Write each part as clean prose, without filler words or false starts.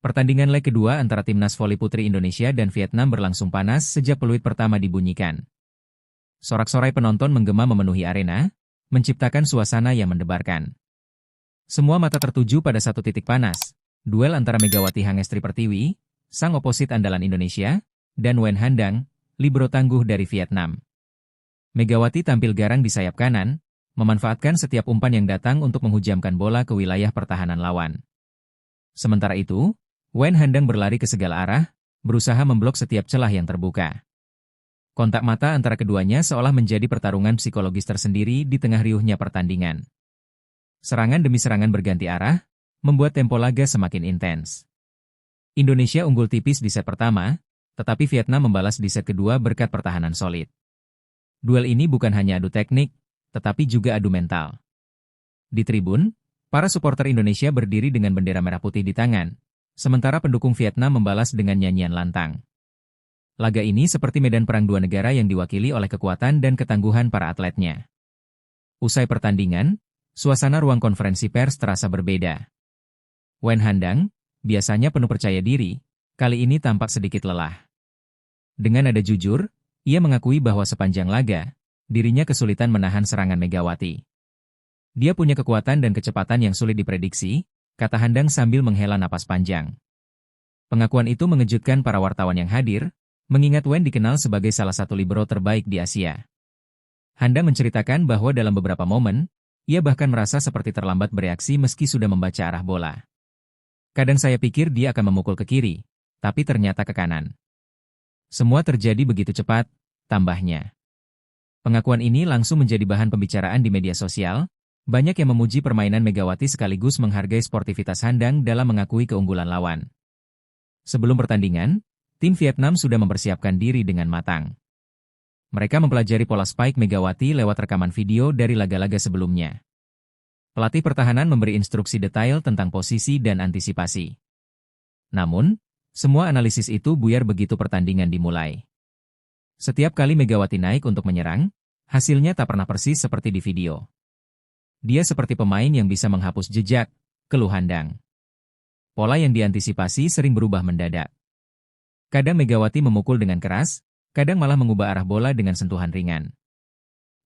Pertandingan leg kedua antara timnas voli putri Indonesia dan Vietnam berlangsung panas sejak peluit pertama dibunyikan. Sorak-sorai penonton menggema memenuhi arena, menciptakan suasana yang mendebarkan. Semua mata tertuju pada satu titik panas, duel antara Megawati Hangestri Pertiwi, sang oposit andalan Indonesia, dan Wen Handang, libero tangguh dari Vietnam. Megawati tampil garang di sayap kanan, memanfaatkan setiap umpan yang datang untuk menghujamkan bola ke wilayah pertahanan lawan. Sementara itu, Wen Handang berlari ke segala arah, berusaha memblok setiap celah yang terbuka. Kontak mata antara keduanya seolah menjadi pertarungan psikologis tersendiri di tengah riuhnya pertandingan. Serangan demi serangan berganti arah, membuat tempo laga semakin intens. Indonesia unggul tipis di set pertama, tetapi Vietnam membalas di set kedua berkat pertahanan solid. Duel ini bukan hanya adu teknik, tetapi juga adu mental. Di tribun, para supporter Indonesia berdiri dengan bendera merah putih di tangan, sementara pendukung Vietnam membalas dengan nyanyian lantang. Laga ini seperti medan perang dua negara yang diwakili oleh kekuatan dan ketangguhan para atletnya. Usai pertandingan, suasana ruang konferensi pers terasa berbeda. Wen Handang, biasanya penuh percaya diri, kali ini tampak sedikit lelah. Dengan nada jujur, ia mengakui bahwa sepanjang laga, dirinya kesulitan menahan serangan Megawati. Dia punya kekuatan dan kecepatan yang sulit diprediksi, kata Handang sambil menghela napas panjang. Pengakuan itu mengejutkan para wartawan yang hadir, mengingat Wen dikenal sebagai salah satu libero terbaik di Asia. Handang menceritakan bahwa dalam beberapa momen, ia bahkan merasa seperti terlambat bereaksi meski sudah membaca arah bola. Kadang saya pikir dia akan memukul ke kiri, tapi ternyata ke kanan. Semua terjadi begitu cepat, tambahnya. Pengakuan ini langsung menjadi bahan pembicaraan di media sosial. Banyak yang memuji permainan Megawati sekaligus menghargai sportivitas Handang dalam mengakui keunggulan lawan. Sebelum pertandingan, tim Vietnam sudah mempersiapkan diri dengan matang. Mereka mempelajari pola spike Megawati lewat rekaman video dari laga-laga sebelumnya. Pelatih pertahanan memberi instruksi detail tentang posisi dan antisipasi. Namun, semua analisis itu buyar begitu pertandingan dimulai. Setiap kali Megawati naik untuk menyerang, hasilnya tak pernah persis seperti di video. Dia seperti pemain yang bisa menghapus jejak, keluh Handang. Pola yang diantisipasi sering berubah mendadak. Kadang Megawati memukul dengan keras, kadang malah mengubah arah bola dengan sentuhan ringan.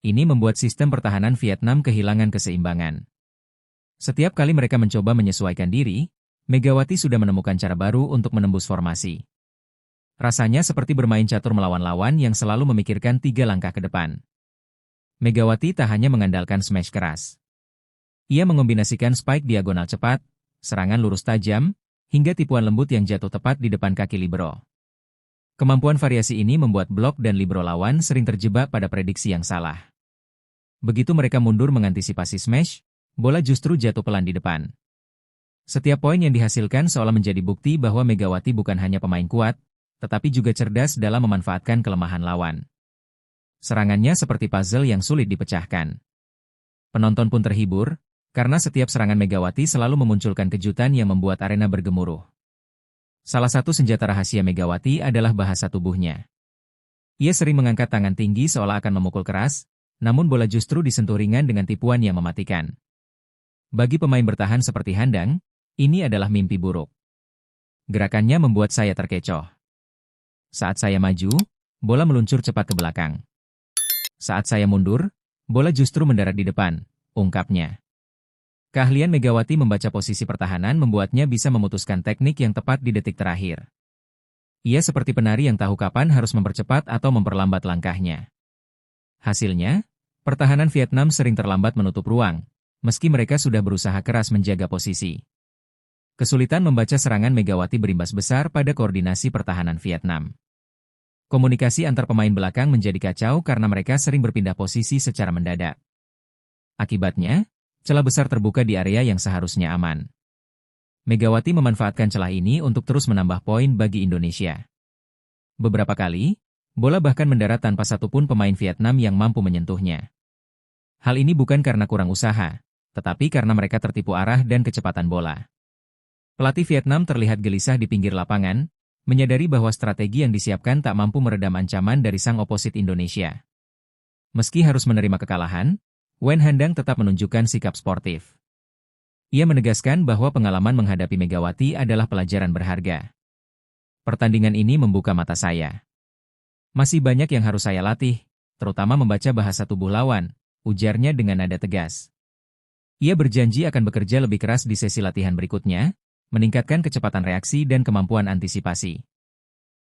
Ini membuat sistem pertahanan Vietnam kehilangan keseimbangan. Setiap kali mereka mencoba menyesuaikan diri, Megawati sudah menemukan cara baru untuk menembus formasi. Rasanya seperti bermain catur melawan lawan yang selalu memikirkan 3 langkah ke depan. Megawati tak hanya mengandalkan smash keras. Ia mengombinasikan spike diagonal cepat, serangan lurus tajam, hingga tipuan lembut yang jatuh tepat di depan kaki libero. Kemampuan variasi ini membuat blok dan libero lawan sering terjebak pada prediksi yang salah. Begitu mereka mundur mengantisipasi smash, bola justru jatuh pelan di depan. Setiap poin yang dihasilkan seolah menjadi bukti bahwa Megawati bukan hanya pemain kuat, tetapi juga cerdas dalam memanfaatkan kelemahan lawan. Serangannya seperti puzzle yang sulit dipecahkan. Penonton pun terhibur, karena setiap serangan Megawati selalu memunculkan kejutan yang membuat arena bergemuruh. Salah satu senjata rahasia Megawati adalah bahasa tubuhnya. Ia sering mengangkat tangan tinggi seolah akan memukul keras, namun bola justru disentuh ringan dengan tipuan yang mematikan. Bagi pemain bertahan seperti Handang, ini adalah mimpi buruk. Gerakannya membuat saya terkecoh. Saat saya maju, bola meluncur cepat ke belakang. Saat saya mundur, bola justru mendarat di depan, ungkapnya. Keahlian Megawati membaca posisi pertahanan membuatnya bisa memutuskan teknik yang tepat di detik terakhir. Ia seperti penari yang tahu kapan harus mempercepat atau memperlambat langkahnya. Hasilnya, pertahanan Vietnam sering terlambat menutup ruang, meski mereka sudah berusaha keras menjaga posisi. Kesulitan membaca serangan Megawati berimbas besar pada koordinasi pertahanan Vietnam. Komunikasi antar pemain belakang menjadi kacau karena mereka sering berpindah posisi secara mendadak. Akibatnya, celah besar terbuka di area yang seharusnya aman. Megawati memanfaatkan celah ini untuk terus menambah poin bagi Indonesia. Beberapa kali, bola bahkan mendarat tanpa satupun pemain Vietnam yang mampu menyentuhnya. Hal ini bukan karena kurang usaha, tetapi karena mereka tertipu arah dan kecepatan bola. Pelatih Vietnam terlihat gelisah di pinggir lapangan, menyadari bahwa strategi yang disiapkan tak mampu meredam ancaman dari sang oposit Indonesia. Meski harus menerima kekalahan, Wen Handang tetap menunjukkan sikap sportif. Ia menegaskan bahwa pengalaman menghadapi Megawati adalah pelajaran berharga. Pertandingan ini membuka mata saya. Masih banyak yang harus saya latih, terutama membaca bahasa tubuh lawan, ujarnya dengan nada tegas. Ia berjanji akan bekerja lebih keras di sesi latihan berikutnya, meningkatkan kecepatan reaksi dan kemampuan antisipasi.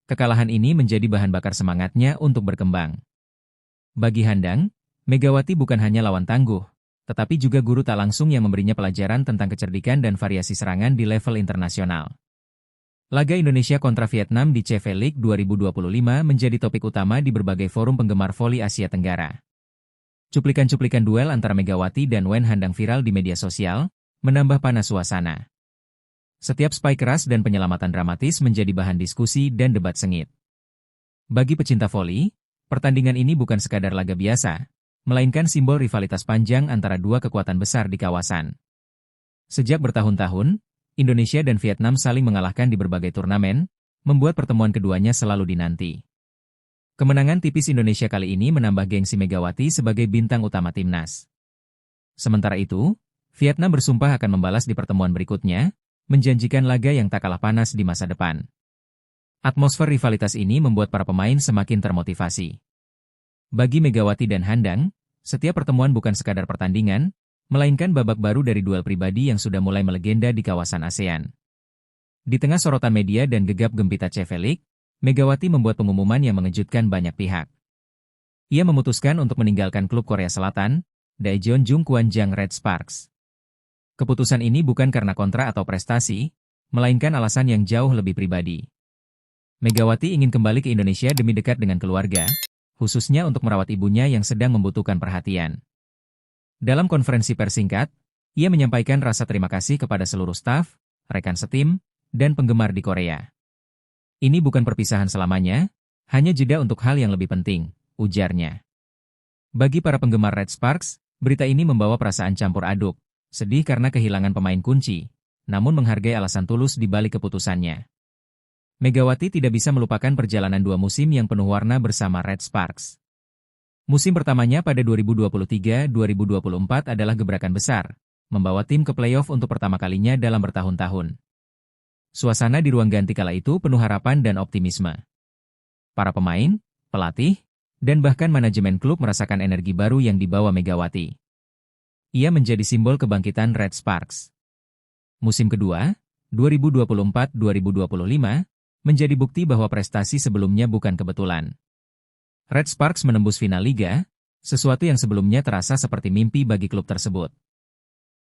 Kekalahan ini menjadi bahan bakar semangatnya untuk berkembang. Bagi Handang, Megawati bukan hanya lawan tangguh, tetapi juga guru tak langsung yang memberinya pelajaran tentang kecerdikan dan variasi serangan di level internasional. Laga Indonesia kontra Vietnam di CV League 2025 menjadi topik utama di berbagai forum penggemar voli Asia Tenggara. Cuplikan-cuplikan duel antara Megawati dan Wen Handang viral di media sosial, menambah panas suasana. Setiap spike keras dan penyelamatan dramatis menjadi bahan diskusi dan debat sengit. Bagi pecinta voli, pertandingan ini bukan sekadar laga biasa, melainkan simbol rivalitas panjang antara dua kekuatan besar di kawasan. Sejak bertahun-tahun, Indonesia dan Vietnam saling mengalahkan di berbagai turnamen, membuat pertemuan keduanya selalu dinanti. Kemenangan tipis Indonesia kali ini menambah gengsi Megawati sebagai bintang utama timnas. Sementara itu, Vietnam bersumpah akan membalas di pertemuan berikutnya, menjanjikan laga yang tak kalah panas di masa depan. Atmosfer rivalitas ini membuat para pemain semakin termotivasi. Bagi Megawati dan Handang, setiap pertemuan bukan sekadar pertandingan, melainkan babak baru dari duel pribadi yang sudah mulai melegenda di kawasan ASEAN. Di tengah sorotan media dan gegap gempita CV League, Megawati membuat pengumuman yang mengejutkan banyak pihak. Ia memutuskan untuk meninggalkan klub Korea Selatan, Daejeon Jungkwanjang Red Sparks. Keputusan ini bukan karena kontrak atau prestasi, melainkan alasan yang jauh lebih pribadi. Megawati ingin kembali ke Indonesia demi dekat dengan keluarga, khususnya untuk merawat ibunya yang sedang membutuhkan perhatian. Dalam konferensi pers singkat, ia menyampaikan rasa terima kasih kepada seluruh staf, rekan setim, dan penggemar di Korea. Ini bukan perpisahan selamanya, hanya jeda untuk hal yang lebih penting, ujarnya. Bagi para penggemar Red Sparks, berita ini membawa perasaan campur aduk, sedih karena kehilangan pemain kunci, namun menghargai alasan tulus di balik keputusannya. Megawati tidak bisa melupakan perjalanan 2 musim yang penuh warna bersama Red Sparks. Musim pertamanya pada 2023-2024 adalah gebrakan besar, membawa tim ke playoff untuk pertama kalinya dalam bertahun-tahun. Suasana di ruang ganti kala itu penuh harapan dan optimisme. Para pemain, pelatih, dan bahkan manajemen klub merasakan energi baru yang dibawa Megawati. Ia menjadi simbol kebangkitan Red Sparks. Musim kedua, 2024-2025, menjadi bukti bahwa prestasi sebelumnya bukan kebetulan. Red Sparks menembus final Liga, sesuatu yang sebelumnya terasa seperti mimpi bagi klub tersebut.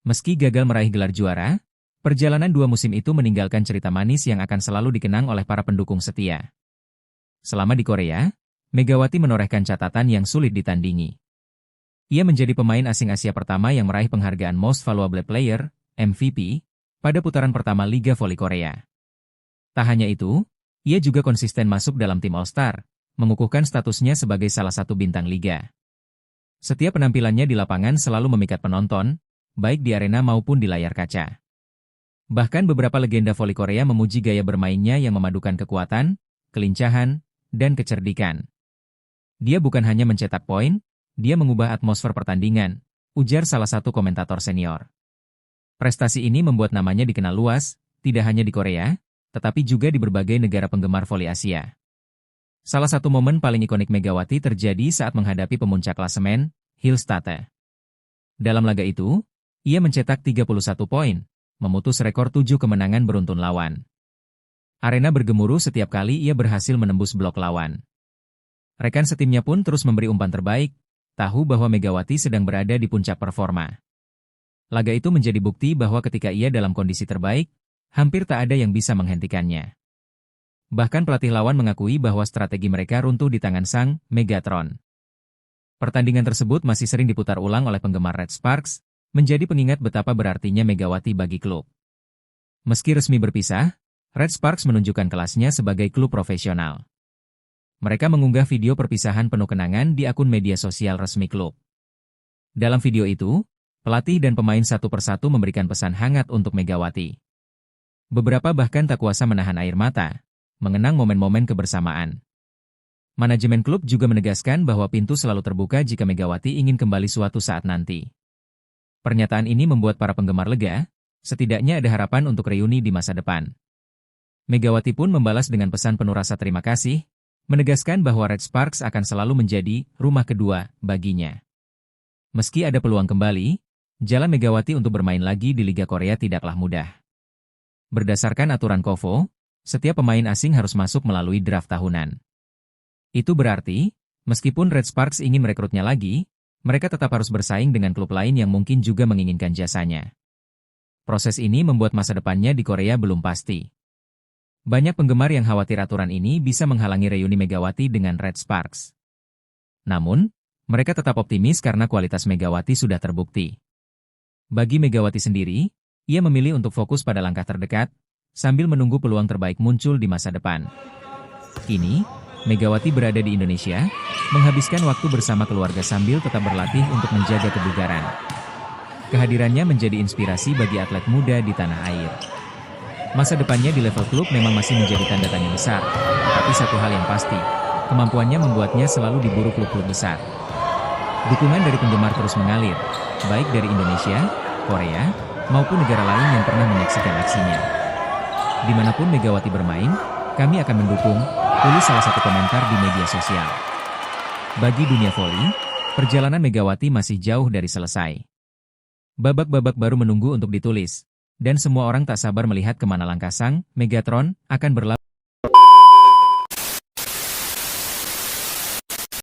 Meski gagal meraih gelar juara, perjalanan 2 musim itu meninggalkan cerita manis yang akan selalu dikenang oleh para pendukung setia. Selama di Korea, Megawati menorehkan catatan yang sulit ditandingi. Ia menjadi pemain asing Asia pertama yang meraih penghargaan Most Valuable Player, MVP, pada putaran pertama Liga Voli Korea. Tak hanya itu, ia juga konsisten masuk dalam tim All-Star, mengukuhkan statusnya sebagai salah satu bintang liga. Setiap penampilannya di lapangan selalu memikat penonton, baik di arena maupun di layar kaca. Bahkan beberapa legenda voli Korea memuji gaya bermainnya yang memadukan kekuatan, kelincahan, dan kecerdikan. Dia bukan hanya mencetak poin, dia mengubah atmosfer pertandingan, ujar salah satu komentator senior. Prestasi ini membuat namanya dikenal luas, tidak hanya di Korea, tetapi juga di berbagai negara penggemar voli Asia. Salah satu momen paling ikonik Megawati terjadi saat menghadapi pemuncak klasemen, Hillstatte. Dalam laga itu, ia mencetak 31 poin, memutus rekor 7 kemenangan beruntun lawan. Arena bergemuruh setiap kali ia berhasil menembus blok lawan. Rekan setimnya pun terus memberi umpan terbaik, tahu bahwa Megawati sedang berada di puncak performa. Laga itu menjadi bukti bahwa ketika ia dalam kondisi terbaik, hampir tak ada yang bisa menghentikannya. Bahkan pelatih lawan mengakui bahwa strategi mereka runtuh di tangan sang Megatron. Pertandingan tersebut masih sering diputar ulang oleh penggemar Red Sparks, menjadi pengingat betapa berartinya Megawati bagi klub. Meski resmi berpisah, Red Sparks menunjukkan kelasnya sebagai klub profesional. Mereka mengunggah video perpisahan penuh kenangan di akun media sosial resmi klub. Dalam video itu, pelatih dan pemain satu persatu memberikan pesan hangat untuk Megawati. Beberapa bahkan tak kuasa menahan air mata, mengenang momen-momen kebersamaan. Manajemen klub juga menegaskan bahwa pintu selalu terbuka jika Megawati ingin kembali suatu saat nanti. Pernyataan ini membuat para penggemar lega, Setidaknya ada harapan untuk reuni di masa depan. Megawati pun membalas dengan pesan penuh rasa terima kasih, menegaskan bahwa Red Sparks akan selalu menjadi rumah kedua baginya. Meski ada peluang kembali, jalan Megawati untuk bermain lagi di Liga Korea tidaklah mudah. Berdasarkan aturan KOFO, setiap pemain asing harus masuk melalui draft tahunan. Itu berarti, meskipun Red Sparks ingin merekrutnya lagi, mereka tetap harus bersaing dengan klub lain yang mungkin juga menginginkan jasanya. Proses ini membuat masa depannya di Korea belum pasti. Banyak penggemar yang khawatir aturan ini bisa menghalangi reuni Megawati dengan Red Sparks. Namun, mereka tetap optimis karena kualitas Megawati sudah terbukti. Bagi Megawati sendiri, ia memilih untuk fokus pada langkah terdekat, sambil menunggu peluang terbaik muncul di masa depan. Kini, Megawati berada di Indonesia, menghabiskan waktu bersama keluarga sambil tetap berlatih untuk menjaga kebugaran. Kehadirannya menjadi inspirasi bagi atlet muda di tanah air. Masa depannya di level klub memang masih menjadi tanda tanya besar, tapi satu hal yang pasti, kemampuannya membuatnya selalu diburu klub-klub besar. Dukungan dari penggemar terus mengalir, baik dari Indonesia, Korea, maupun negara lain yang pernah menyaksikan aksinya. Dimanapun Megawati bermain, kami akan mendukung, tulis salah satu komentar di media sosial. Bagi dunia voli, perjalanan Megawati masih jauh dari selesai. Babak-babak baru menunggu untuk ditulis, dan semua orang tak sabar melihat kemana langkah sang Megatron akan berlabuh.